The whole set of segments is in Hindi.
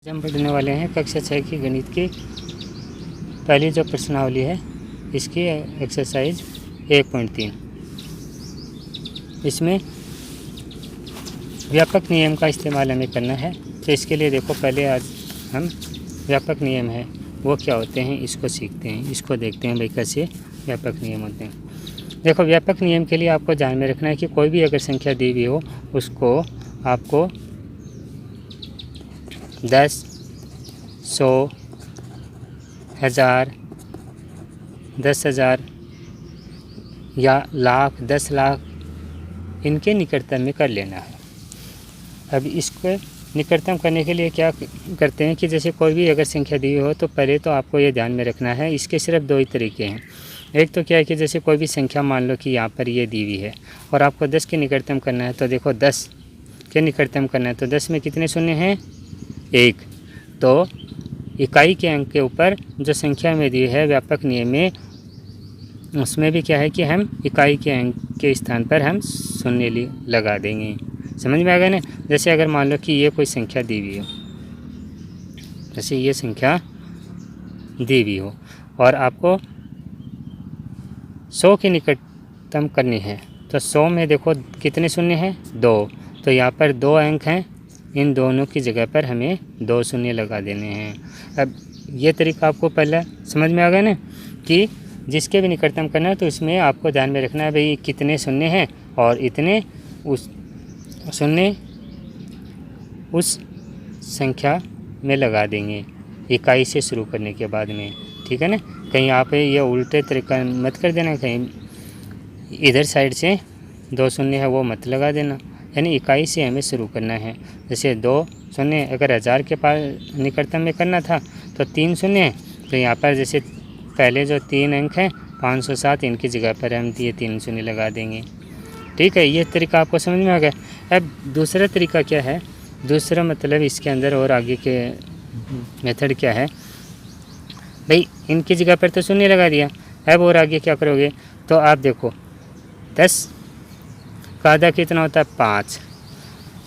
हम पढ़ने वाले हैं कक्षा 6 की गणित की पहली जो प्रश्नावली है इसकी एक्सरसाइज 1.3। इसमें व्यापक नियम का इस्तेमाल हमें करना है। तो इसके लिए देखो पहले आज हम व्यापक नियम है वो क्या होते हैं इसको सीखते हैं, इसको देखते हैं भाई कैसे व्यापक नियम होते हैं। देखो व्यापक नियम के लिए आपको ध्यान में रखना है कि कोई भी अगर संख्या दी हुई हो उसको आपको 10, 100, 1000, 10,000 या लाख, 10 लाख इनके निकटतम में कर लेना है। अब इसको निकटतम करने के लिए क्या करते हैं कि जैसे कोई भी अगर संख्या दी हो तो पहले तो आपको ये ध्यान में रखना है, इसके सिर्फ दो ही तरीके हैं। एक तो क्या है कि जैसे कोई भी संख्या मान लो कि यहाँ पर ये दी हुई है और आपको 10 के निकटतम करना है। तो देखो 10 के निकटतम करना है तो 10 में कितने शून्य हैं? 1। तो इकाई के अंक के ऊपर जो संख्या में दी है व्यापक नियम में उसमें भी क्या है कि हम इकाई के अंक के स्थान पर हम शून्य लगा देंगे। समझ में आ गया ना। जैसे अगर मान लो कि ये कोई संख्या दी हुई हो, जैसे ये संख्या दी हुई हो और आपको 100 के निकटतम करनी है तो 100 में देखो कितने शून्य हैं? 2। तो यहाँ पर 2 अंक हैं, इन दोनों की जगह पर हमें 2 शून्य लगा देने हैं। अब ये तरीका आपको पहले समझ में आ गया ना कि जिसके भी निकटतम करना है तो इसमें आपको ध्यान में रखना है भाई कितने शून्य हैं और इतने उस शून्य उस संख्या में लगा देंगे इकाई से शुरू करने के बाद में। ठीक है ना। कहीं आप ये उल्टे तरीका मत कर देना, कहीं इधर साइड से 2 शून्य है वो मत लगा देना, यानी इकाई से हमें शुरू करना है। जैसे 2 शून्य अगर 1000 के पास निकटतम में करना था तो 3 शून्य है, तो यहाँ पर जैसे पहले जो 3 अंक हैं 507 इनकी जगह पर हम ये 3 शून्य लगा देंगे। ठीक है, ये तरीका आपको समझ में आ गया। अब दूसरा तरीका क्या है, दूसरा मतलब इसके अंदर और आगे के मेथड क्या है भाई, इनकी जगह पर तो शून्य लगा दिया। अब और आगे क्या करोगे तो आप देखो 10 का आधा कितना होता है? 5।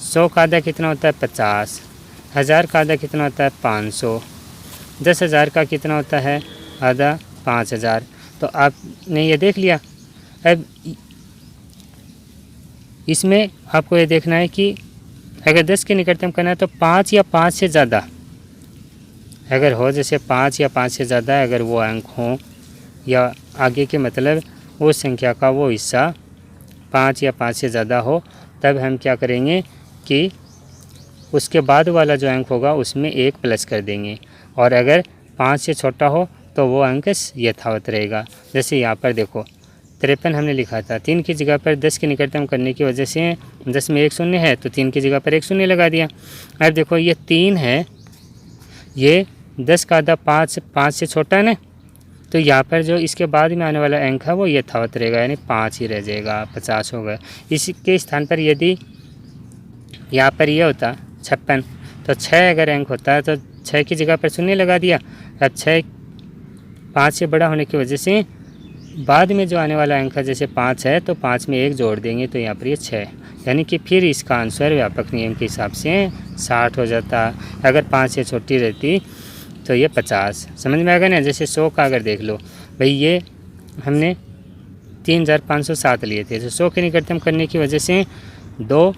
100 का आधा कितना होता है? 50। 1000 का आधा कितना होता है? 500। 10,000 का कितना होता है आधा? 5000। तो आपने ये देख लिया। अब इसमें आपको ये देखना है कि अगर 10 के निकटतम करना है तो 5 या 5 से ज़्यादा अगर हो, जैसे 5 या 5 से ज़्यादा अगर वो अंक हों या आगे के मतलब वो संख्या का वो हिस्सा 5 या 5 से ज़्यादा हो, तब हम क्या करेंगे कि उसके बाद वाला जो अंक होगा उसमें 1 प्लस कर देंगे और अगर 5 से छोटा हो तो वो अंक यथावत रहेगा। जैसे यहाँ पर देखो 53 हमने लिखा था, 3 की जगह पर 10 के निकटतम करने की वजह से 10 में 1 शून्य है तो 3 की जगह पर 1 शून्य लगा दिया। अब देखो ये 3 है, ये 10 का आधा 5 से छोटा है ना, तो यहाँ पर जो इसके बाद में आने वाला अंक है वो यथावत रहेगा, यानी 5 ही रह जाएगा, 50 होगा। इसके स्थान पर यदि यहाँ पर ये होता 56 तो 6 अगर अंक होता है तो 6 की जगह पर शून्य लगा दिया। अब 6 5 से बड़ा होने की वजह से बाद में जो आने वाला अंक है जैसे 5 है तो 5 में 1 जोड़ देंगे तो यहाँ पर ये 6, यानी कि फिर इसका आंसर व्यापक नियम के हिसाब से 60 हो जाता। अगर 5 से छोटी रहती तो ये 50। समझ में आ गया ना। जैसे 100 का अगर देख लो भाई, ये हमने 3507 लिए थे तो 100 के निकटतम करने की वजह से 2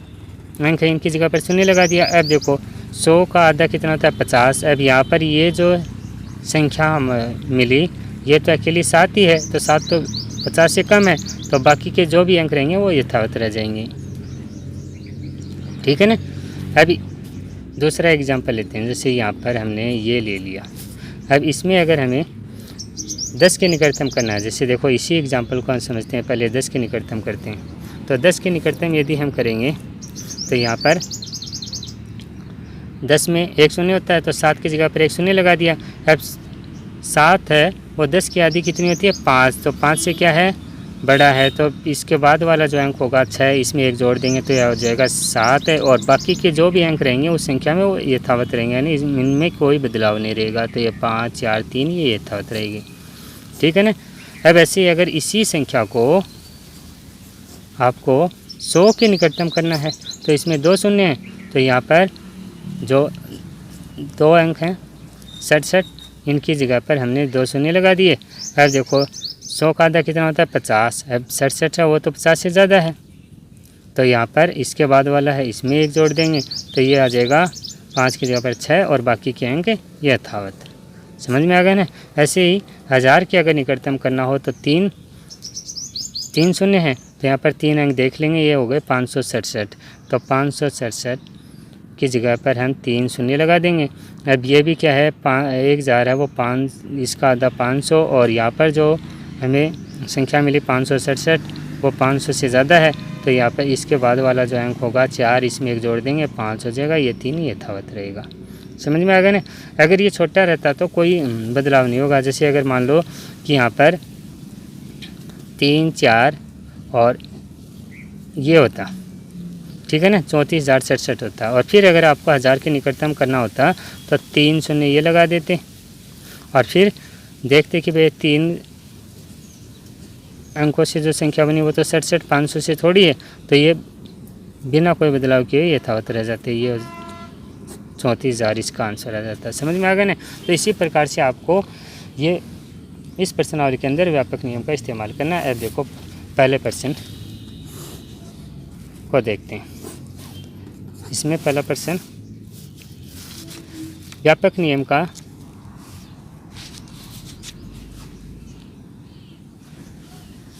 अंक है इनकी जगह पर शून्य लगा दिया। अब देखो 100 का आधा कितना होता है? 50। अब यहाँ पर ये जो संख्या हम मिली ये तो अकेली 7 ही है, तो 7 तो 50 से कम है, तो बाकी के जो भी अंक रहेंगे वो यथावत रह जाएंगे। ठीक है ना। अभी दूसरा एग्जांपल लेते हैं। जैसे यहाँ पर हमने ये ले लिया, अब इसमें अगर हमें 10 के निकटतम करना है, जैसे देखो इसी एग्जांपल को हम समझते हैं, पहले 10 के निकटतम करते हैं। तो 10 के निकटतम यदि हम करेंगे तो यहाँ पर 10 में 1 शून्य होता है तो 7 की जगह पर 1 शून्य लगा दिया। अब 7 है वो 10 की आधी कितनी होती है? 5। तो 5 से क्या है बड़ा है, तो इसके बाद वाला जो अंक होगा 6, इसमें 1 जोड़ देंगे तो यह हो जाएगा 7 है, और बाकी के जो भी अंक रहेंगे उस संख्या में वो यथावत रहेंगे, यानी इनमें कोई बदलाव नहीं रहेगा। तो ये 5, 4, 3 ये यथावत रहेगी। ठीक है ना। अब ऐसे अगर इसी संख्या को आपको 100 के निकटतम करना है तो इसमें 2 शून्य हैं, तो यहाँ पर जो 2 अंक हैं 67, इनकी जगह पर हमने 2 शून्य लगा दिए। अब देखो 100 का आधा कितना होता है 50, अब 67 है वो तो 50 से ज़्यादा है, तो यहाँ पर इसके बाद वाला है इसमें 1 जोड़ देंगे तो ये आ जाएगा 5 की जगह पर 6 और बाकी के अंक ये यथावत। समझ में आ गया ना। ऐसे ही 1000 के अगर निकटतम करना हो तो 3 शून्य हैं तो यहाँ पर 3 अंक देख लेंगे, ये हो गए 567, तो 567 की जगह पर हम 3 शून्य लगा देंगे। अब ये भी क्या है 1000 है वो 5, इसका आधा 500 और यहाँ पर जो हमें संख्या मिली 567 वो 500 से ज़्यादा है, तो यहाँ पर इसके बाद वाला जो अंक होगा 4, इसमें 1 जोड़ देंगे 5 हो जाएगा, ये 3 यथावत रहेगा। समझ में आ गया ना। अगर ये छोटा रहता तो कोई बदलाव नहीं होगा। जैसे अगर मान लो कि यहाँ पर 3, 4 और ये होता, ठीक है ना, 34,067 होता, और फिर अगर आपको 1000 के निकटतम करना होता तो 3 शून्य ये लगा देते और फिर देखते कि भाई 3 अंकों से जो संख्या बनी वो तो 67 500 से थोड़ी है, तो ये बिना कोई बदलाव किए यथावत रह जाते, ये 34,000 इसका आंसर आ जाता है। समझ में आ गया ना। तो इसी प्रकार से आपको ये इस प्रश्नावली के अंदर व्यापक नियम का इस्तेमाल करना है। अब देखो पहले प्रश्न को देखते हैं। इसमें पहला प्रश्न व्यापक नियम का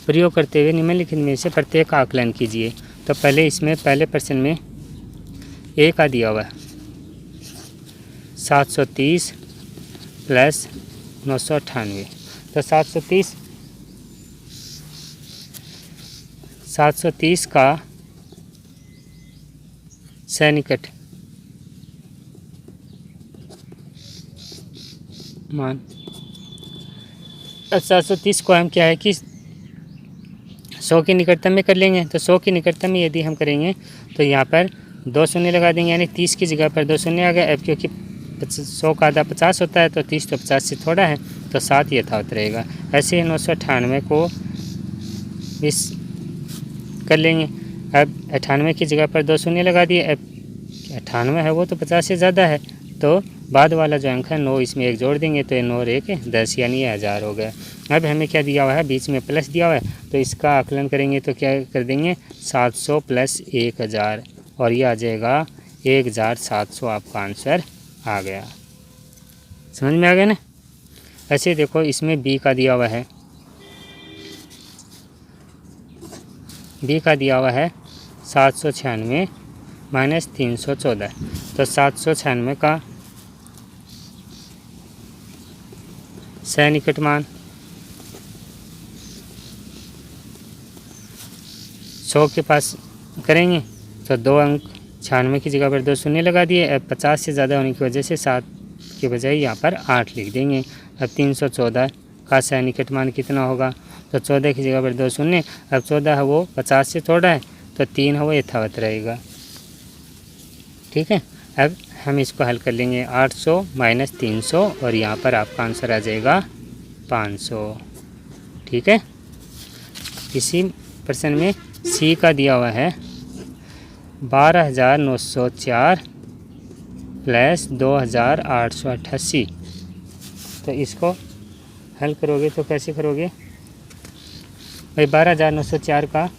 प्रयोग करते हुए निम्नलिखित में से प्रत्येक का आकलन कीजिए। तो पहले इसमें पहले प्रश्न में ए का दिया हुआ है 730 प्लस 998, तो 730 का सन्निकट मान। अब 730 को हम क्या है कि 100 के निकटतम में कर लेंगे, तो 100 के निकटतम में यदि हम करेंगे तो यहाँ पर 2 शून्य लगा देंगे, यानी 30 की जगह पर 2 शून्य आ गए। अब क्योंकि 100 का आधा 50 होता है तो 30 तो 50 से थोड़ा है, तो 7 यथावत रहेगा। ऐसे ही 998 को 20 कर लेंगे। अब 98 की जगह पर 2 शून्य लगा दिए। अब 98 है वो तो 50 से ज़्यादा है, तो बाद वाला जो अंक है 9, इसमें 1 जोड़ देंगे तो ये 9 और 1 10, यानी ये 1000 हो गया। अब हमें क्या दिया हुआ है, बीच में प्लस दिया हुआ है, तो इसका आकलन करेंगे तो क्या कर देंगे 700 प्लस 1000 और ये आ जाएगा 1700, आपका आंसर आ गया। समझ में आ गया ना। ऐसे देखो इसमें बी का दिया हुआ है, बी का दिया हुआ है 796 माइनस 314, तो 796 का सन्निकट मान 100 के पास करेंगे तो 2 अंक 96 की जगह पर 2 शून्य लगा दिए। अब 50 से ज़्यादा होने की वजह से 7 के बजाय यहाँ पर 8 लिख देंगे। अब 314 का सन्निकट मान कितना होगा, तो 14 की जगह पर 2 शून्य, अब 14 है वो 50 से थोड़ा है, तो 3 है वो यथावत रहेगा। ठीक है, अब हम इसको हल कर लेंगे 800 माइनस 300 और यहाँ पर आपका आंसर आ जाएगा 500। ठीक है, इसी प्रश्न में सी का दिया हुआ है 12,904 प्लस 2,888, तो इसको हल करोगे तो कैसे करोगे भाई, 12,904 का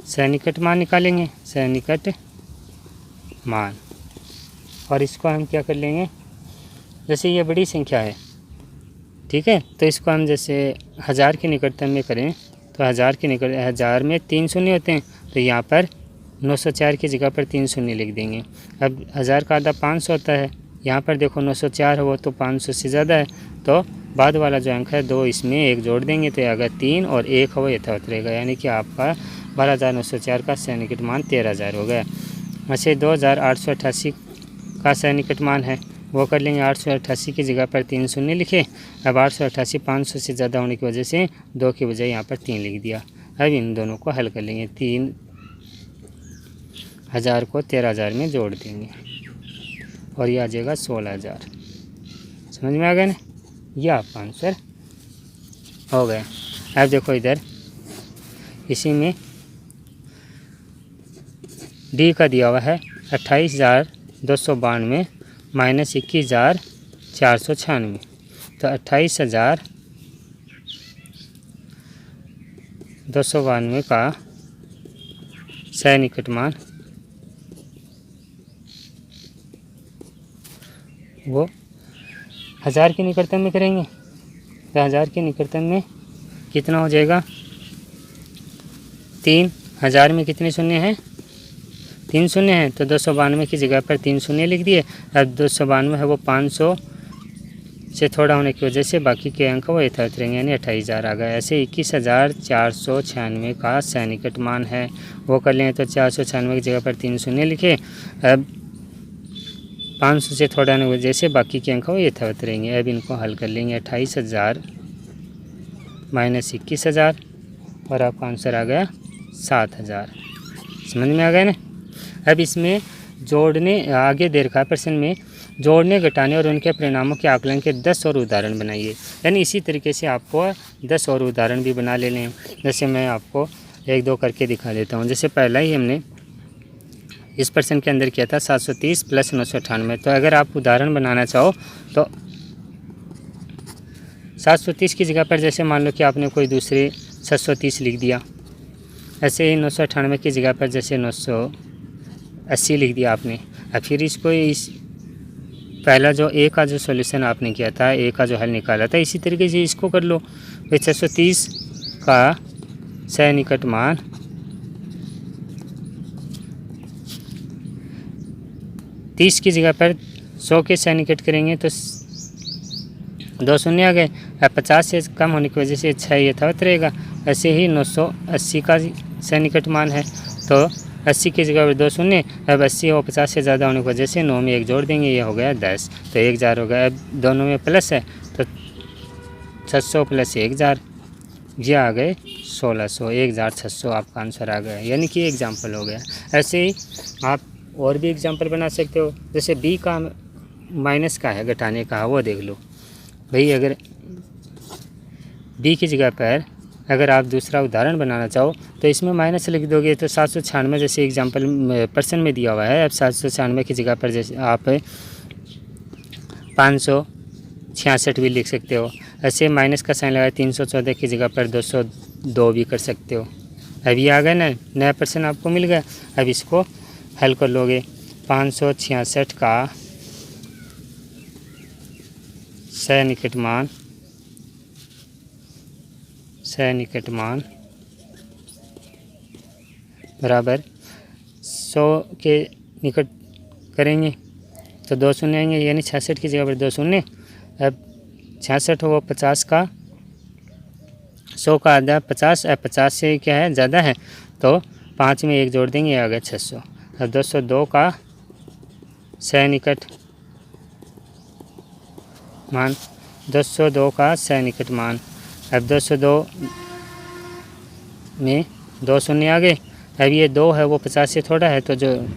सन्निकट मान निकालेंगे, सन्निकट मान, और इसको हम क्या कर लेंगे, जैसे ये बड़ी संख्या है, ठीक है, तो इसको हम जैसे 1000 के निकटतम में करें तो 1000 में 3 शून्य होते हैं, तो यहाँ पर 904 की जगह पर 3 शून्य लिख देंगे। अब 1000 का आधा 500 होता है, यहाँ पर देखो 904 है वो तो 500 से ज़्यादा है, तो बाद वाला जो अंक है 2, इसमें 1 जोड़ देंगे तो अगर 3 और 1 है वो यथावत रहेगा, यानी कि आपका 12,904 का सन्निकट मान 13,000 हो गया। ऐसे 2,888 का सन्निकट मान है वो कर लेंगे, 888 की जगह पर 3 शून्य लिखे। अब 888 500 से ज़्यादा होने की वजह से 2 की बजाय यहाँ पर 3 लिख दिया। अब इन दोनों को हल कर लेंगे, 3,000 को 13,000 में जोड़ देंगे और ये आ जाएगा 16,000। समझ में आ गया ना, ये आपका आंसर हो गया। अब देखो इधर इसी में डी का दिया हुआ है 28,292 माइनस 21,496, तो 28,292 का सैनिकट मान वो 1000 के निकटतम में करेंगे, तो 1000 के निकटतम में कितना हो जाएगा, 3000 में कितने शून्य हैं, 3 शून्य हैं, तो 292 की जगह पर 3 शून्य लिख दिए। अब 292 है वो 500 से थोड़ा होने की वजह से बाकी के अंक वो यथावत रहेंगे, यानी 28,000 आ गया। ऐसे 21,496 का सैनिकट मान है वो कर लें, तो 496 की जगह पर 3 शून्य लिखे। अब 500 से थोड़ा होने की वजह से बाकी के अंक वो यथावत रहेंगे। अब इनको हल कर लेंगे, 28,000 माइनस 21,000 और आपका आंसर आ गया 7,000। समझ में आ गया ना। अब इसमें जोड़ने आगे दे रखा है प्रश्न में, जोड़ने घटाने और उनके परिणामों के आकलन के 10 और उदाहरण बनाइए। यानी इसी तरीके से आपको 10 और उदाहरण भी बना लेने हैं। जैसे मैं आपको 1-2 करके दिखा देता हूँ। जैसे पहला ही हमने इस प्रश्न के अंदर किया था 730 प्लस 998। तो अगर आप उदाहरण बनाना चाहो तो 730 की जगह पर जैसे मान लो कि आपने कोई दूसरे 730 लिख दिया, ऐसे ही 998 की जगह पर जैसे 980 लिख दिया आपने। और फिर इसको इस पहला जो ए का जो सॉल्यूशन आपने किया था, ए का जो हल निकाला था, इसी तरीके से इसको कर लो। भाई 630 का सैनिकट मान 30 की जगह पर 100 के सैनिकट करेंगे तो 2 शून्य आ गए। 50 से कम होने की वजह से 6 यथावत रहेगा। ऐसे ही 980 का सैनिकट मान है, तो 80 की जगह पर 2 शून्य। अब 80 और 50 से ज़्यादा होने की वजह से 9 में 1 जोड़ देंगे, ये हो गया 10, तो 1000 हो गया। अब दोनों में प्लस है तो 600 प्लस 1000, ये आ गए 1600, 1600 आपका आंसर आ गया। यानी कि एग्जाम्पल हो गया। ऐसे ही आप और भी एग्जाम्पल बना सकते हो। जैसे बी का माइनस का है घटाने का, वो देख लो भाई। अगर बी की जगह पर अगर आप दूसरा उदाहरण बनाना चाहो तो इसमें माइनस लिख दोगे, तो 796 जैसे एग्जाम्पल प्रश्न में दिया हुआ है। अब 796 की जगह पर जैसे आप 566 भी लिख सकते हो। ऐसे माइनस का साइन लगाया 314 की जगह पर 202 भी कर सकते हो। अब ये आ गया ना, नया प्रश्न आपको मिल गया। अब इसको हल कर लोगे। 566 का सैनिकट मान बराबर 100 के निकट करेंगे तो 2 शून्य आएंगे, यानी 66 की जगह पर 2 शून्य। अब 66 वो 50 का 100 का आधा 50, 50 से क्या है ज़्यादा है, तो 5 में 1 जोड़ देंगे, आ गया 600। अब 202 का सैनिकट मान, 202 का सैनिकट मान। अब 202 में 2 शून्य आ गए। अब ये 2 है वो 50 से थोड़ा है, तो जो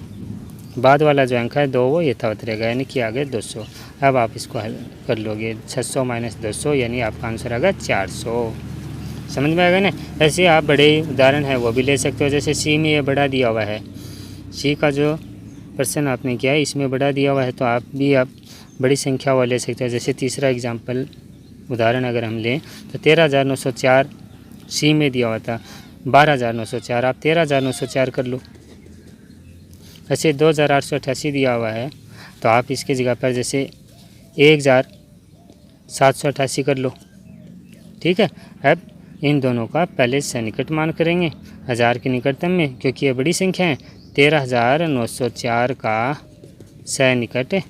बाद वाला जो अंक है 2 वो यथावत रहेगा, यानी कि आ गए 200। अब आप इसको हल कर लोगे, 600 माइनस 200, यानी आपका आंसर आ गया 400। समझ में आएगा ना। ऐसे आप बड़े उदाहरण है वो भी ले सकते हो। जैसे सी में ये बड़ा दिया हुआ है, सी का जो प्रश्न आपने किया है इसमें बड़ा दिया हुआ है, तो आप बड़ी संख्या वो ले सकते हो। जैसे तीसरा एग्जाम्पल उदाहरण अगर हम लें तो 13,904 सी में दिया हुआ था, 12,904, आप 13,904 कर लो। ऐसे 2,888 दिया हुआ है, तो आप इसकी जगह पर जैसे 1,788 कर लो। ठीक है। अब इन दोनों का पहले सैनिकट मान करेंगे 1000 के निकटतम में, क्योंकि ये बड़ी संख्या है। 13,904 का सैनिकट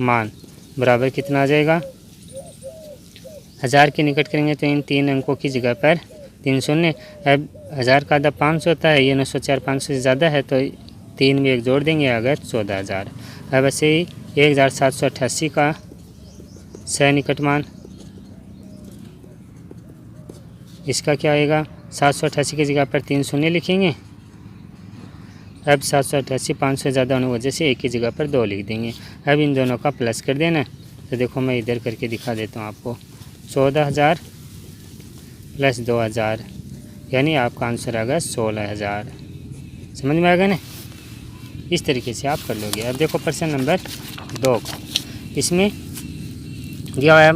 मान बराबर कितना आ जाएगा, 1000 के निकट करेंगे तो इन 3 अंकों की जगह पर 3 शून्य। अब 1000 का आधा 500 होता है, ये 904 500 से ज़्यादा है, तो 3 में 1 जोड़ देंगे, अगर 14,000। अब ऐसे ही 1,788 का सैनिकट मान, इसका क्या आएगा, 788 की जगह पर 3 शून्य लिखेंगे। अब 788 500 से ज़्यादा होने की वजह से 1 की जगह पर 2 लिख देंगे। अब इन दोनों का प्लस कर देना। तो देखो मैं इधर करके दिखा देता हूँ आपको, 14,000 प्लस 2,000, यानी आपका आंसर आ गया 16,000। समझ में आएगा ना। इस तरीके से आप कर लोगे। अब देखो प्रश्न नंबर 2 का, इसमें दिया हुआ है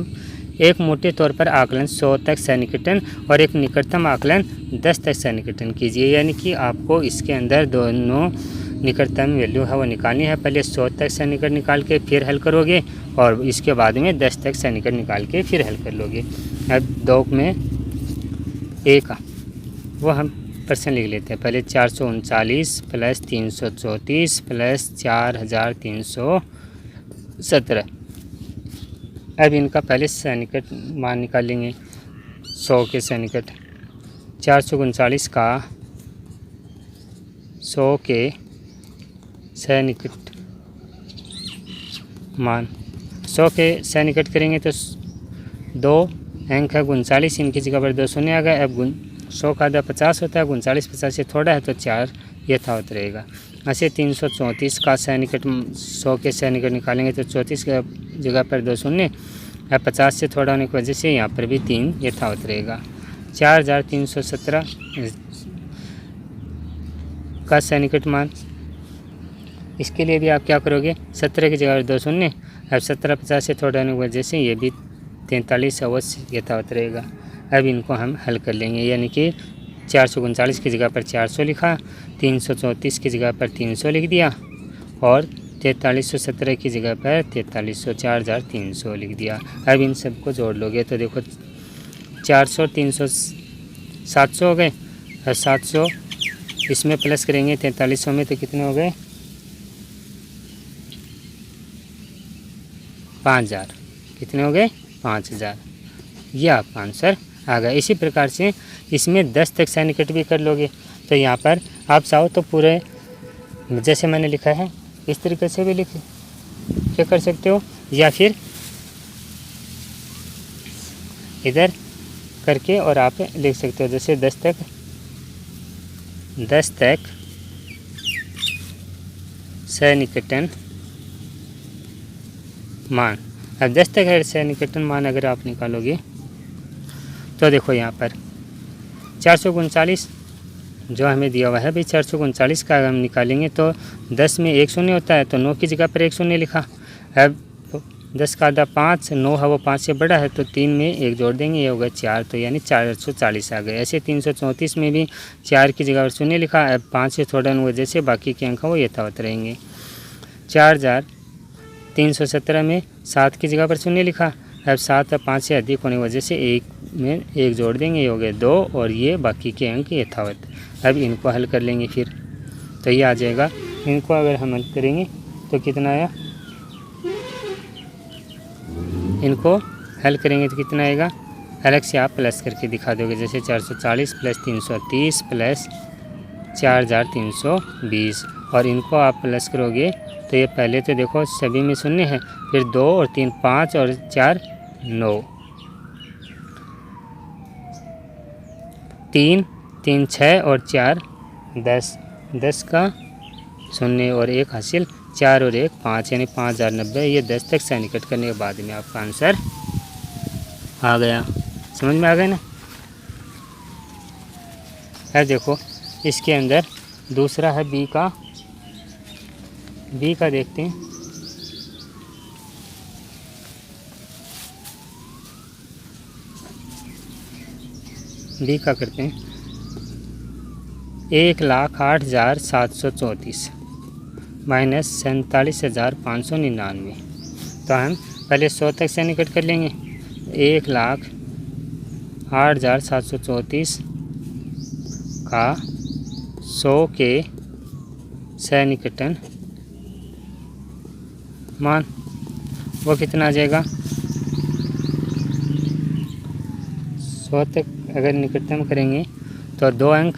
एक मोटे तौर पर आकलन 100 तक सन्निकटन और एक निकटतम आकलन 10 तक सन्निकटन कीजिए। यानी कि आपको इसके अंदर दोनों निकटतम वैल्यू है वो निकालनी है। पहले 100 तक सन्निकट निकाल के फिर हल करोगे और इसके बाद में 10 तक सन्निकट निकाल के फिर हल कर लोगे। अब 2 में ए का वो हम प्रश्न लिख लेते हैं। पहले 439 प्लस 334 प्लस 4317। अब इनका पहले सन्निकट मान निकालेंगे 100 के सन्निकट। 439 का 100 के सन्निकट मान 100 के सन्निकट करेंगे तो 2 अंक है 39, इनकी जगह पर 2 शून्य आ गए। अब 100 का आधा 50 होता है, 39 50 से थोड़ा है तो 4 यथावत रहेगा। ऐसे 334 का सन्निकट 100 के सन्निकट निकालेंगे तो 34 के जगह पर 2 शून्य, अब 50 से थोड़ा होने की वजह से यहाँ पर भी 3 यथावत रहेगा। 4317 का सन्निकट मान, इसके लिए भी आप क्या करोगे, 17 की जगह पर 2 शून्य, अब 17 50 से थोड़ा होने की वजह से ये भी 43 अवश्य यथावत रहेगा। अब इनको हम हल कर लेंगे। यानी कि 439 की जगह पर 400 लिखा, 334 की जगह पर 300 लिख दिया और 4317 की जगह पर 4300 4300 लिख दिया। अब इन सबको जोड़ लोगे तो देखो 400 300 700 हो गए और 700 इसमें प्लस करेंगे 4300 में तो कितने हो गए 5000। कितने हो गए 5000। यह आपका आंसर आ गया। इसी प्रकार से इसमें 10 तक सन्निकट भी कर लोगे तो यहाँ पर आप चाहो तो पूरे जैसे मैंने लिखा है इस तरीके से भी लिख के कर सकते हो, या फिर इधर करके और आप लिख सकते हो जैसे 10 तक सन्निकटन मान। अब 10 तक सन्निकटन मान अगर आप निकालोगे तो देखो यहाँ पर 439 जो हमें दिया हुआ है भाई 439 का हम निकालेंगे तो 10 में 1 शून्य होता है तो 9 की जगह पर 1 शून्य लिखा। अब 10 का आधा 5, 9 है वो 5 से बड़ा है तो 3 में 1 जोड़ देंगे, ये होगा 4 तो यानी 440 आ गए। ऐसे 334 में भी 4 की जगह पर शून्य लिखा। अब 5 से थोड़ा न वजह से बाकी के अंक वो यथावत रहेंगे। 4317 में 7 की जगह पर शून्य लिखा। अब 7 और 5 से अधिक होने की वजह से 1 में 1 जोड़ देंगे, ये हो गए 2 और ये बाकी के अंक यथावत। अब इनको हल कर लेंगे फिर तो ये आ जाएगा। इनको अगर हम हल करेंगे तो कितना आया, इनको हल करेंगे तो कितना आएगा, अलग से आप प्लस करके दिखा दोगे। जैसे 440 प्लस 330 प्लस 4320 और इनको आप प्लस करोगे तो ये पहले तो देखो सभी में शून्य है, फिर 2 और 3 5 और 4 9, 3 3 6 और 4 10, 10 का शून्य और 1 हासिल, 4 और 1 5 यानी 5090। ये 10 तक सन्निकट करने के बाद में आपका आंसर आ गया। समझ में आ गया ना। है देखो इसके अंदर दूसरा है बी का देखते हैं। बी का करते हैं 1,08,734 माइनस 47,599। तो हम पहले 100 तक सन्निकट कर लेंगे। 1,08,734 का 100 के सन्निकटन मान वो कितना आ जाएगा। 100 तक अगर निकटतम करेंगे तो 2 अंक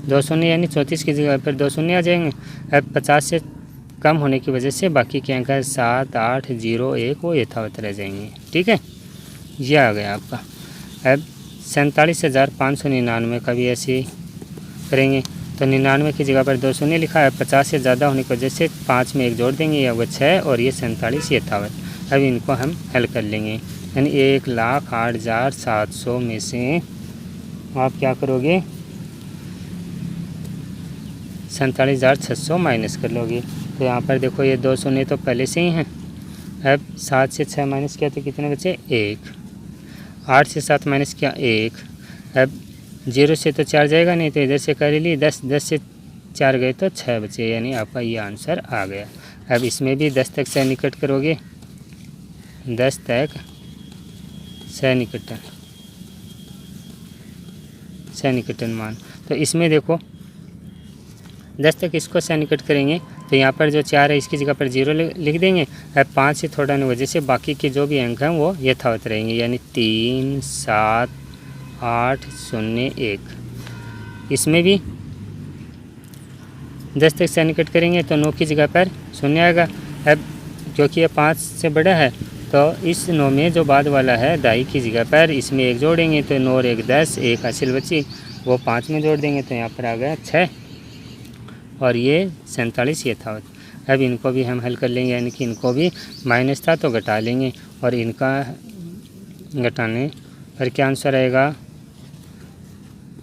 2 शून्य यानी 34 की जगह पर 2 शून्य आ जाएंगे। अब 50 से कम होने की वजह से बाकी के अंक 7 8 0 1 वो यथावत रह जाएंगे। ठीक है, ये आ गया आपका। अब 47,599 का भी ऐसे करेंगे तो 99 की जगह पर 2 शून्य लिखा है। 50 से ज़्यादा होने की वजह से 5 में 1 जोड़ देंगे, ये होगा 6 और ये 47 यथावत। अब इनको हम हल कर लेंगे। यानी 1,08,700 में से आप क्या करोगे 47,600 माइनस कर लोगे तो यहाँ पर देखो ये 2 शून्य तो पहले से ही हैं। अब 7 से 6 माइनस किया तो कितने बचे 1। 8 से 7 माइनस किया 1। अब 0 से तो 4 जाएगा नहीं तो इधर से कर ली 10 से 4 गए तो 6 बचे, यानी आपका ये आंसर आ गया। अब इसमें भी 10 तक सन्निकट करोगे, 10 तक सन्निकटन मान। तो इसमें देखो 10 तक इसको सन्निकट करेंगे तो यहाँ पर जो 4 है इसकी जगह पर 0 लिख देंगे। अब 5 से थोड़ा नहीं वजह से बाकी के जो भी अंक हैं वो यथावत रहेंगे, यानी 3, 7, 8, 0, 1। इसमें भी 10 तक सन्निकट करेंगे तो 9 की जगह पर 0 आएगा। अब क्योंकि ये 5 से बड़ा है तो इस 9 में जो बाद वाला है दाई की जगह पर इसमें 1 जोड़ेंगे तो 9 और 1 10, 1 हासिल बची वो 5 में जोड़ देंगे तो यहाँ पर आ गया 6 और ये 47 यथावत। अब इनको भी हम हल कर लेंगे, यानी कि इनको भी माइनस था तो घटा लेंगे और इनका घटाने पर क्या आंसर आएगा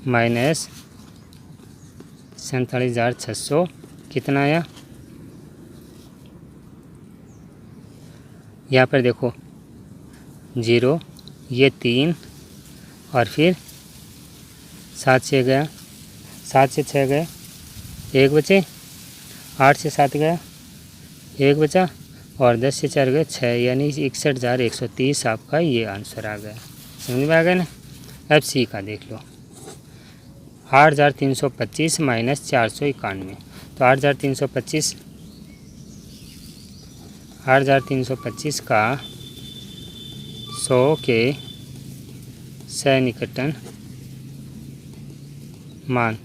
माइनस 47,600 कितना आया। यहाँ पर देखो 0 ये 3 और फिर 7 से गया, 7 से 6 गए 1 बचे, 8 से 7 गया 1 बचा और 10 से 4 गए 6, यानी 61,130 आपका ये आंसर आ गया। समझ में आ गया ना। अब सी का देख लो 8,325 माइनस 491। तो 8,325 का 100 के सन्निकटन मान,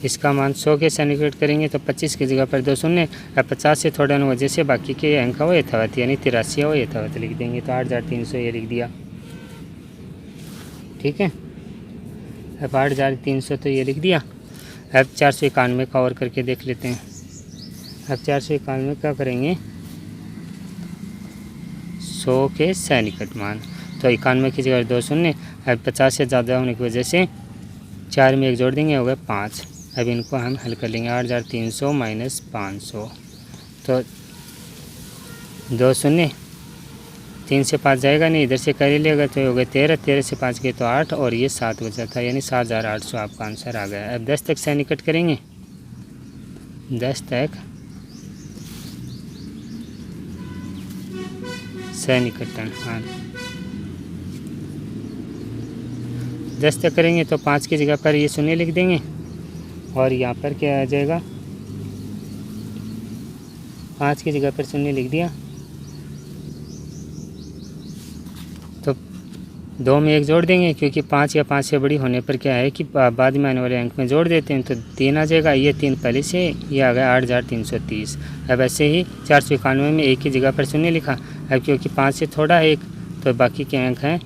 इसका मान 100 के सन्निकट करेंगे तो 25 की जगह पर 2 शून्य, 50 से थोड़ा न वजह से बाकी के अंक वो यथावत यानी 83 वो यथावत लिख देंगे। तो 8,300 ये लिख दिया, ठीक है। अब 8,300 तो ये लिख दिया। अब 491 का और करके देख लेते हैं। अब 491 का करेंगे 100 के सन्निकट मान, तो 91 की जगह 2 शून्य। अब 50 से ज़्यादा होने की वजह से 4 में 1 जोड़ देंगे हो गए 5। अब इनको हम हल कर लेंगे 8,300 माइनस 500, तो 2 शून्य, 3 से 5 जाएगा नहीं, इधर से कर ही लेगा तो हो गए 13, 13 से 5 गए तो 8 और ये 7 बचा था, यानी 7,800 आपका आंसर आ गया। अब 10 तक सन्निकट करेंगे, 10 तक सन्निकटन हाँ 10 तक करेंगे तो 5 की जगह पर ये शून्य लिख देंगे और यहाँ पर क्या आ जाएगा 5 की जगह पर शून्य लिख दिया तो 2 में 1 जोड़ देंगे, क्योंकि 5 या 5 से बड़ी होने पर क्या है कि बाद में आने वाले अंक में जोड़ देते हैं तो 3 आ जाएगा। ये 3 पहले से ये आ गया 8,330। अब ऐसे ही 491 में 1 की जगह पर शून्य लिखा। अब क्योंकि 5 से थोड़ा है 1 तो बाकी के अंक हैं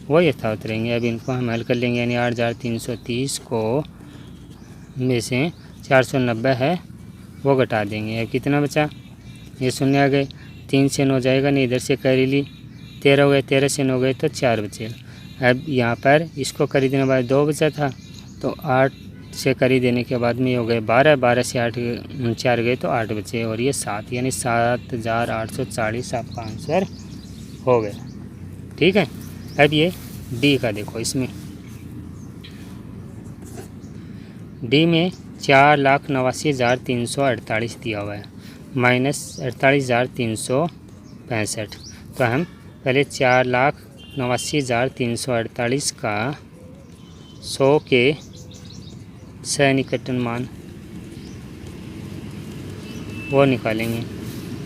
वो यथावत रहेंगे। अब इनको हम हल कर लेंगे, यानी 8,330 को में से 490 है वो घटा देंगे। अब कितना बचा, ये शून्य आ गए, 3 से 9 जाएगा नहीं, इधर से कर ली 13 हो गए, 13 से 9 गए तो 4 बचे। अब यहाँ पर इसको कर देने बाद 2 बचा था तो 8 से कर देने के बाद में हो गए 12, 12 से 8 4 गए तो 8 बचे और ये 7, यानी 7,840 आपका आंसर हो गया, ठीक है। अब ये डी का देखो, इसमें डी में 4,89,348 दिया हुआ है माइनस 48,365। तो हम पहले 4,89,348 का 100 के सन्निकटन मान वो निकालेंगे।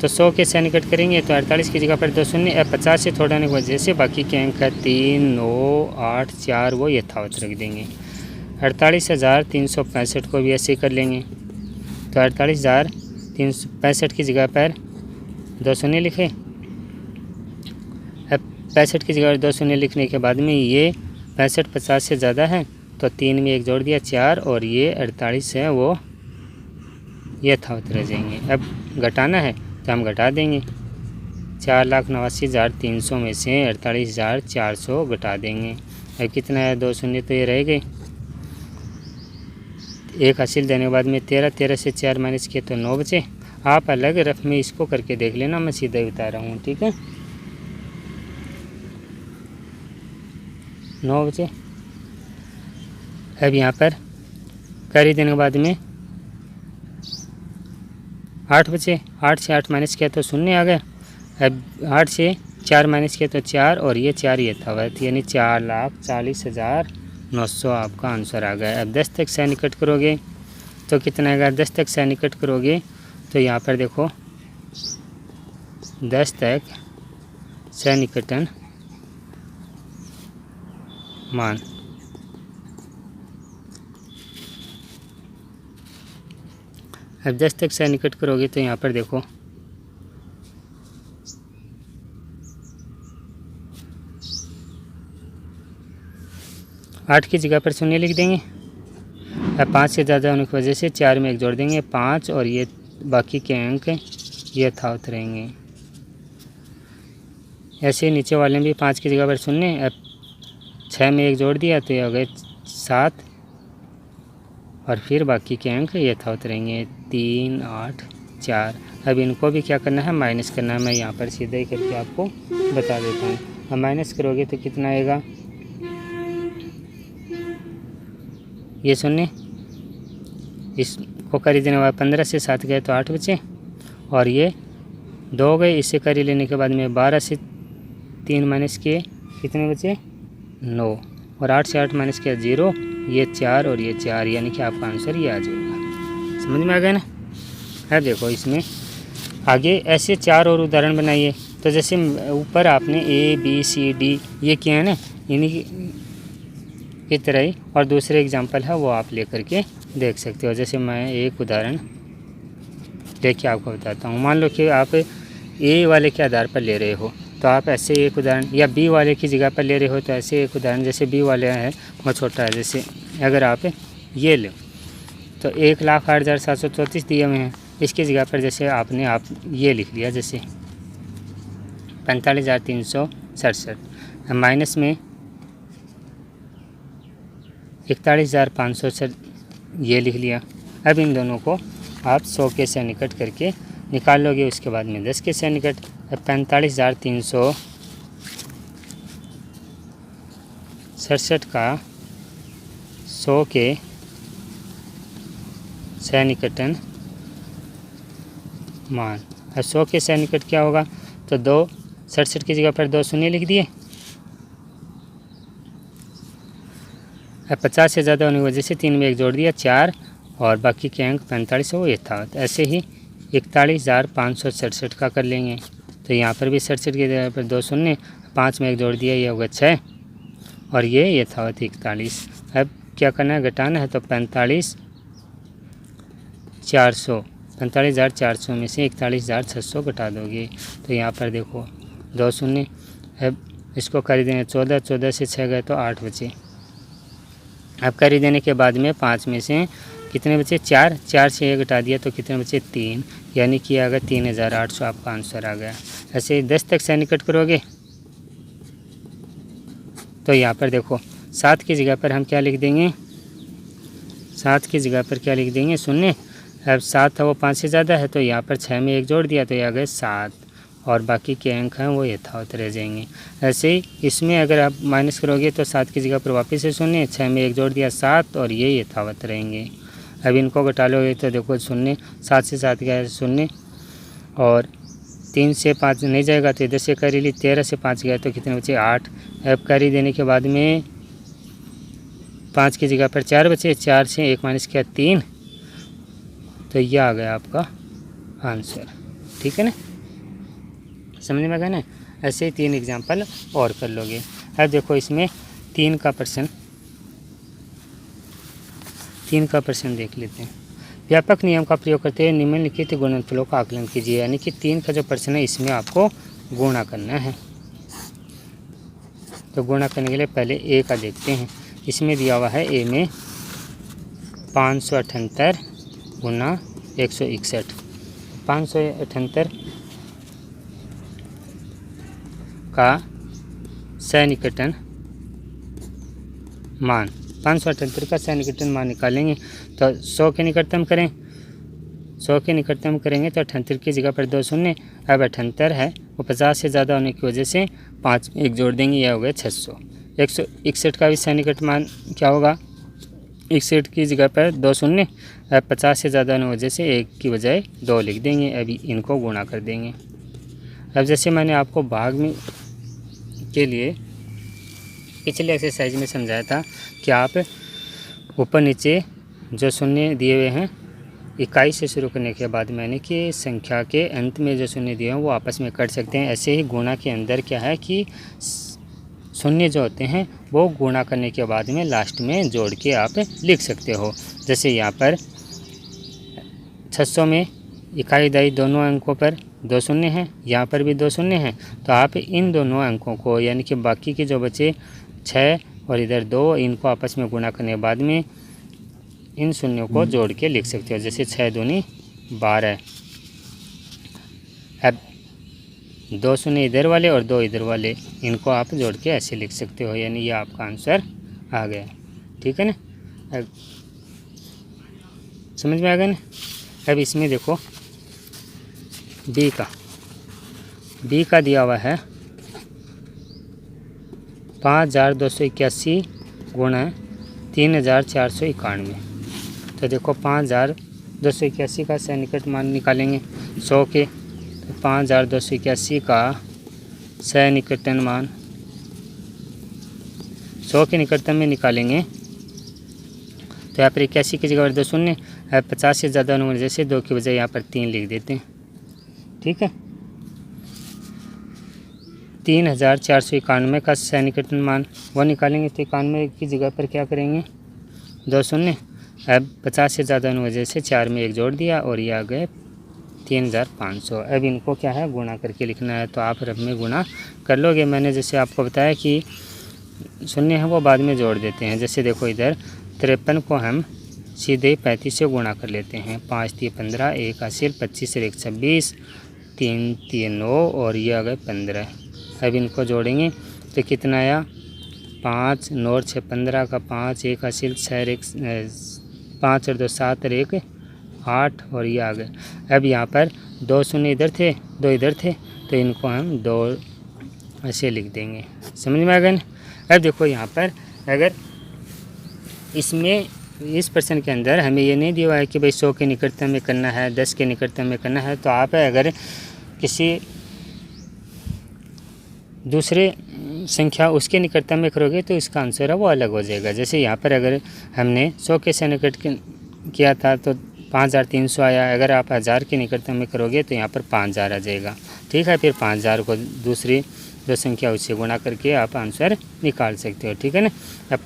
तो 100 के सन्निकट करेंगे तो 48 की जगह पर 2 शून्य, 50 से थोड़ा नहीं वजह से बाकी के अंक 3, 9, 8, 4 वो यथावत रख देंगे। 48,365 को भी ऐसे कर लेंगे तो 48,365 की जगह पर 2 शून्य लिखे। अब 65 की जगह 2 शून्य लिखने के बाद में ये 65 50 से ज़्यादा है तो 3 में 1 जोड़ दिया 4 और ये 48 है वो यथावत रह जाएंगे। अब घटाना है तो हम घटा देंगे, 4,89,300 में से 48,400 घटा देंगे। अब कितना है 2 शून्य तो ये रह गए, 1 हासिल देने के बाद में 13, 13 से 4 माइनस किए तो 9 बचे। आप अलग रफ में इसको करके देख लेना, मैं सीधा ही बता रहा हूँ, ठीक है। 9 बचे। अब यहाँ पर कैरी देने के बाद में 8 बचे। 8 से 8 माइनस किया तो 0 आ गया। अब 8 से 4 माइनस किया तो 4 और ये 4 यथावत, यानी 4,40,900 आपका आंसर आ गया। अब 10 तक सैनिकट करोगे तो कितना आएगा? 10 तक सैनिकट करोगे तो यहाँ पर देखो 10 तक सैनिकटन मान। अब 10 तक सैनिकट करोगे तो यहाँ पर देखो 8 की जगह पर 0 लिख देंगे। अब 5 से ज़्यादा होने की वजह से 4 में 1 जोड़ देंगे, 5 और ये बाकी के अंक ये यथावत रहेंगे। ऐसे नीचे वाले में भी 5 की जगह पर 0। अब 6 में 1 जोड़ दिया तो ये हो गए 7 और फिर बाकी के अंक यथावत रहेंगे 3, 8, 4। अब इनको भी क्या करना है? माइनस करना है। मैं यहाँ पर सीधा ही करके आपको बता देता हूँ। अब माइनस करोगे तो कितना आएगा? ये 0, इसको करी देने वाला 15 से 7 गए तो 8 बचे और ये 2 गए। इससे करी लेने के बाद में 12 से 3 माइनस किए, कितने बचे? 9 और 8 से 8 माइनस किया 0, ये 4 और ये 4, यानी कि आपका आंसर ये आ जाएगा। समझ में आ गया ना? अब देखो इसमें आगे ऐसे 4 और उदाहरण बनाइए। तो जैसे ऊपर आपने A, B, C, D ये किए हैं ना, इन्हीं की तरह ही और दूसरे एग्जाम्पल है वो आप लेकर के देख सकते हो। जैसे मैं एक उदाहरण लेके आपको बताता हूँ। मान लो कि आप A वाले के आधार पर ले रहे हो तो आप ऐसे एक उदाहरण, या B वाले की जगह पर ले रहे हो तो ऐसे एक उदाहरण, जैसे B वाले है वो छोटा है। जैसे अगर आप ये लो तो 1,08,734 दिए हुए हैं, इसकी जगह पर जैसे आपने आप ये लिख लिया, जैसे 45,367 माइनस में 41,500 ये लिख लिया। अब इन दोनों को आप 100 के सैनिकट करके निकाल लोगे, उसके बाद में 10 के सैनिकट। अब 45,367 का 100 के सैनिकटन मान। अब 100 के सैनिकट क्या होगा? तो 267 की जगह पर 2 शून्य लिख दिए। अब 50 से ज़्यादा होने की वजह से 3 में 1 जोड़ दिया 4 और बाकी के अंक 45 वो यथावत। ऐसे ही 41,567 का कर लेंगे तो यहाँ पर भी 67 की जगह पर 2 शून्य, 5 में 1 जोड़ दिया, ये होगा 6 और ये यथावत 41। अब क्या करना है? घटाना है। तो 45,400 में से 41,600 घटा दोगे तो यहाँ पर देखो 2 शून्य। अब इसको कर देंगे 14, 14 से 6 गए तो 8 बचे। अब कर देने के बाद में 5 में से कितने बचे? 4, 4 से 1 घटा दिया तो कितने बचे? 3, यानी कि आ गया 3,800 आपका आंसर आ गया। ऐसे 10 तक सैनिकट करोगे तो यहाँ पर देखो 7 की जगह पर हम क्या लिख देंगे? 7 की जगह पर क्या लिख देंगे? 0। अब 7 था वो 5 से ज़्यादा है तो यहाँ पर 6 में 1 जोड़ दिया तो ये आ गए 7 और बाकी के अंक हैं वो यथावत रह जाएंगे। ऐसे ही इसमें अगर आप माइनस करोगे तो 7 की जगह पर वापस से 0, 6 में 1 जोड़ दिया 7 और ये यथावत रहेंगे। अब इनको घटा लोगे तो देखो 0, 7 से 7 गया 0 और 3 से 5 नहीं जाएगा तो इधर से करी ली, 13 से 5 गया तो कितने बचे? 8। अब करी देने के बाद में 5 की जगह पर 4 बचे, 4 से 1 माइनस किया 3 तो यह आ गया आपका आंसर। ठीक है ना? समझ में आ गया ना? ऐसे ही 3 एग्जाम्पल और कर लोगे। अब देखो इसमें 3 का प्रश्न देख लेते हैं। व्यापक नियम का प्रयोग करते हुए निम्नलिखित गुणनफलों का आकलन कीजिए, यानी कि 3 का जो प्रश्न है इसमें आपको गुणा करना है। तो गुणा करने के लिए पहले ए का देखते हैं। इसमें दिया हुआ है ए में 578 गुना 161। 578 का सैनिकटन मान, 578 का सैनिकटन मान निकालेंगे तो 100 के निकटतम करें, 100 के निकटतम करेंगे तो 78 की जगह पर 2 शून्य। अब 78 है वो 50 से ज़्यादा होने की वजह से 5 1 जोड़ देंगे, यह हो गया 600। 161 का भी सन्निकट मान क्या होगा, 61 की जगह पर 2 शून्य। अब 50 से ज़्यादा होने की वजह से 1 की बजाय 2 लिख देंगे। अभी इनको गुणा कर देंगे। अब जैसे मैंने आपको भाग में के लिए पिछले एक्सरसाइज में समझाया था कि आप ऊपर नीचे जो शून्य दिए हुए हैं इकाई से शुरू करने के बाद मैंने कि संख्या के अंत में जो शून्य दिए हैं वो आपस में कट सकते हैं। ऐसे ही गुणा के अंदर क्या है कि शून्य जो होते हैं वो गुणा करने के बाद में लास्ट में जोड़ के आप लिख सकते हो। जैसे यहाँ पर 600 में इकाई दाई दोनों अंकों पर 2 शून्य हैं, यहाँ पर भी 2 शून्य हैं, तो आप इन दोनों अंकों को यानी कि बाकी के जो बचे 6 और इधर 2 इनको आपस में गुणा करने के बाद में इन शून्यों को जोड़ के लिख सकते हो। जैसे 6 दूनी 12। अब 2 शून्य इधर वाले और 2 इधर वाले इनको आप जोड़ के ऐसे लिख सकते हो, यानी ये आपका आंसर आ गया। ठीक है ना, अब समझ में आ गया ना। अब इसमें देखो बी का दिया हुआ है 5281 गुणा 3491। तो देखो 5281 का सन्निकट मान निकालेंगे 100 के, तो 5281 का सन्निकटन मान 100 के निकटतम में निकालेंगे तो यहाँ पर 81 की जगह पर 2 शून्य। 50 से ज़्यादा होने की वजह से 2 की बजाय यहाँ पर 3 लिख देते हैं। ठीक है, 3491 का सन्निकटन मान वो निकालेंगे तो 91 की जगह पर क्या करेंगे 2 शून्य। अब 50 से ज़्यादा होने की वजह से 4 में 1 जोड़ दिया और ये आ गए 3500। अब इनको क्या है गुणा करके लिखना है, तो आप रब में गुणा कर लोगे। मैंने जैसे आपको बताया कि शून्य है वो बाद में जोड़ देते हैं। जैसे देखो इधर 53 को हम सीधे 35 से गुणा कर लेते हैं। 5 3 15, 1 हासिल, 25 से 1 26, 3 3 9 और ये आ गए 15। अब इनको जोड़ेंगे तो कितना आया 5 9 और 6 15 का 5, 1 हासिल, 6 1 5 और 2 7 और 1 8 और ये आ गए। अब यहाँ पर 2 शून्य इधर थे 2 इधर थे तो इनको हम 2 ऐसे लिख देंगे। समझ में आ गया ना। अब देखो यहाँ पर अगर इसमें इस प्रश्न के अंदर हमें ये नहीं दिया हुआ है कि भाई 100 के निकटतम में करना है, 10 के निकटतम में करना है, तो आप अगर किसी दूसरे संख्या उसके निकटतम में करोगे तो इसका आंसर है वो अलग हो जाएगा। जैसे यहाँ पर अगर हमने 100 के से निकट किया था तो 5300 आया। अगर आप 1000 के निकटतम में करोगे तो यहाँ पर 5000 आ जाएगा। ठीक है, फिर 5000 को दूसरी जो संख्या उससे गुणा करके आप आंसर निकाल सकते हो। ठीक है ना। अब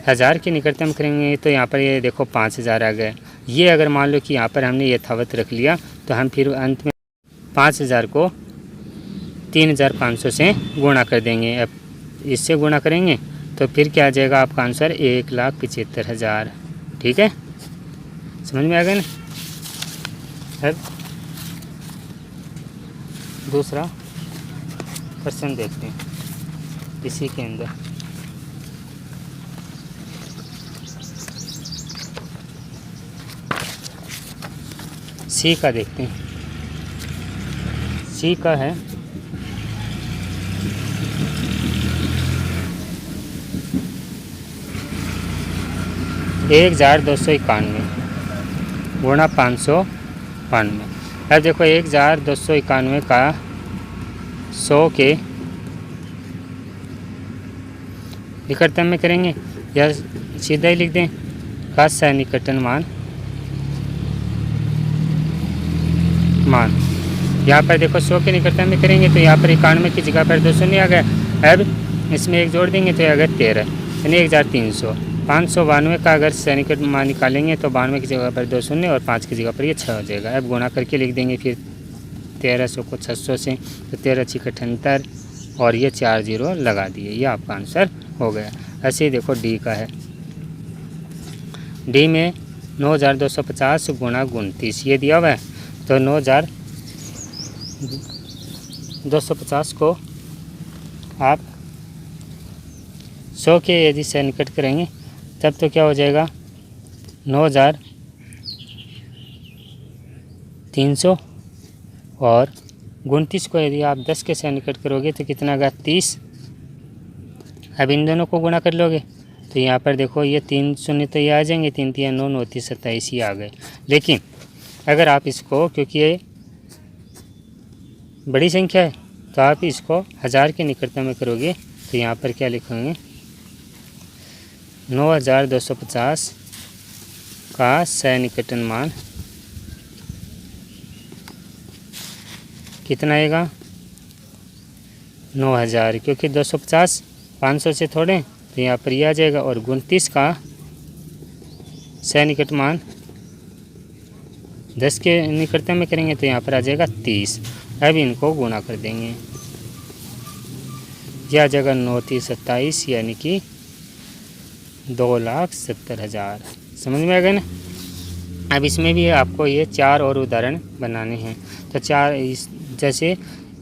1000 के निकटतम करेंगे तो यहाँ पर ये देखो 5000 आ गए। ये अगर मान लो कि यहाँ पर हमने यथावत रख लिया तो हम फिर अंत में 5000 को 3500 से गुणा कर देंगे। अब इससे गुणा करेंगे तो फिर क्या आ जाएगा आपका आंसर 1,75,000। ठीक है, समझ में आ गया ना। अब दूसरा क्वेश्चन देखते हैं इसी के अंदर। सी का देखते हैं। सी का है 1291 गुणा 592। अब देखो 1291 का 100 के निकटतम में करेंगे या सीधा ही लिख दें का सन्निकटन मान यहाँ पर देखो 100 के निकटतम में करेंगे तो यहाँ पर 91 की जगह पर 2 शून्य आ गया। अब इसमें 1 जोड़ देंगे तो आ गया 13 यानी 1300। 592 का अगर सन्निकट मान निकालेंगे तो 92 की जगह पर 2 शून्य और 5 की जगह पर ये 6 हो जाएगा। अब गुणा करके लिख देंगे फिर 1300 को 600 से तो 13 6 78 और ये 4 0 लगा दिए। ये आपका आंसर हो गया। ऐसे ही देखो डी का है। डी में 9250 गुणा 29 ये दिया हुआ है। तो 9250 को आप 100 के यदि सन्निकट करेंगे तब तो क्या हो जाएगा 9,300 और 29 को यदि आप 10 के साथ निकट करोगे तो कितना आएगा 30। अब इन दोनों को गुणा कर लोगे तो यहाँ पर देखो ये 3 शून्य तो ये आ जाएंगे, 3 3 9 9 30 27 ही आ गए। लेकिन अगर आप इसको, क्योंकि ये बड़ी संख्या है तो आप इसको 1000 के निकटता में करोगे तो यहाँ पर क्या लिखेंगे 9250 का सन्निकटन मान कितना आएगा 9000, क्योंकि 250 500 से थोड़े तो यहाँ पर यह आ जाएगा। और 29 का सन्निकट मान 10 के निकटता में करेंगे तो यहाँ पर आ जाएगा 30। अब इनको गुणा कर देंगे, यह आ जाएगा 9 30 27 यानी कि 2,70,000। समझ में आ गया ना। अब इसमें भी आपको ये 4 और उदाहरण बनाने हैं। तो 4 जैसे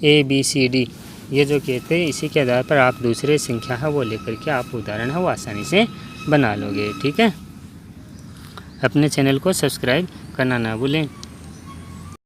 ABCD ये जो कहते हैं, इसी के आधार पर आप दूसरे संख्या है वो लेकर के आप उदाहरण है वो आसानी से बना लोगे। ठीक है, अपने चैनल को सब्सक्राइब करना ना भूलें।